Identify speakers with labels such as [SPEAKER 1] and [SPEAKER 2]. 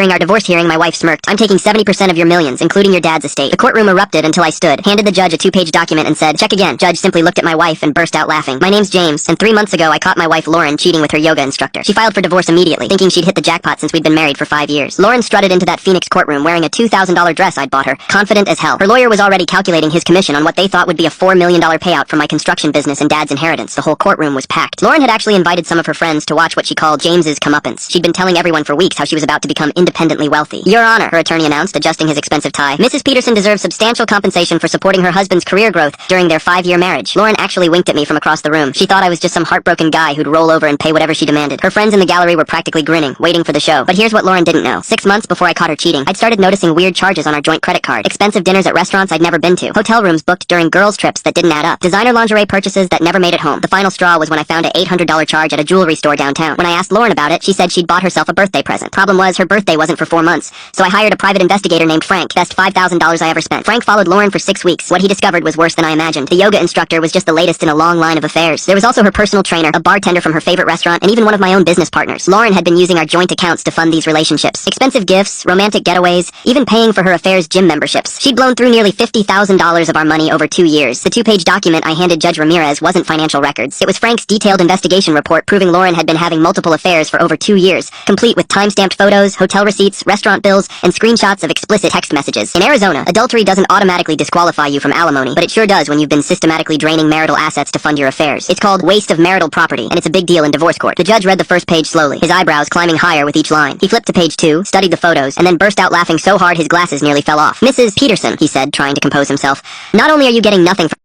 [SPEAKER 1] During our divorce hearing, my wife smirked. "I'm taking 70% of your millions, including your dad's estate." The courtroom erupted until I stood, handed the judge a 2-page document and said, "Check again." Judge simply looked at my wife and burst out laughing. "My name's James, and 3 months ago I caught my wife Lauren cheating with her yoga instructor. She filed for divorce immediately, thinking she'd hit the jackpot since we'd been married for 5 years. Lauren strutted into that Phoenix courtroom wearing a $2,000 dress I'd bought her, confident as hell. Her lawyer was already calculating his commission on what they thought would be a $4 million payout from my construction business and dad's inheritance. The whole courtroom was packed. Lauren had actually invited some of her friends to watch what she called James's comeuppance. She'd been telling everyone for weeks how she was about to become independently wealthy. "Your Honor," her attorney announced, adjusting his expensive tie, "Mrs. Peterson deserves substantial compensation for supporting her husband's career growth during their 5-year marriage." Lauren actually winked at me from across the room. She thought I was just some heartbroken guy who'd roll over and pay whatever she demanded. Her friends in the gallery were practically grinning, waiting for the show. But here's what Lauren didn't know. 6 months before I caught her cheating, I'd started noticing weird charges on our joint credit card. Expensive dinners at restaurants I'd never been to. Hotel rooms booked during girls' trips that didn't add up. Designer lingerie purchases that never made it home. The final straw was when I found an $800 charge at a jewelry store downtown. When I asked Lauren about it, she said she'd bought herself a birthday present. Problem was, her birthday wasn't for 4 months, so I hired a private investigator named Frank. Best $5,000 I ever spent. Frank followed Lauren for 6 weeks. What he discovered was worse than I imagined. The yoga instructor was just the latest in a long line of affairs. There was also her personal trainer, a bartender from her favorite restaurant, and even one of my own business partners. Lauren had been using our joint accounts to fund these relationships. Expensive gifts, romantic getaways, even paying for her affair's gym memberships. She'd blown through nearly $50,000 of our money over 2 years. The 2-page document I handed Judge Ramirez wasn't financial records. It was Frank's detailed investigation report proving Lauren had been having multiple affairs for over 2 years, complete with time-stamped photos, hotel receipts, restaurant bills, and screenshots of explicit text messages. In Arizona, adultery doesn't automatically disqualify you from alimony, but it sure does when you've been systematically draining marital assets to fund your affairs. It's called waste of marital property, and it's a big deal in divorce court. The judge read the first page slowly, his eyebrows climbing higher with each line. He flipped to page 2, studied the photos, and then burst out laughing so hard his glasses nearly fell off. "Mrs. Peterson," he said, trying to compose himself, "not only are you getting nothing from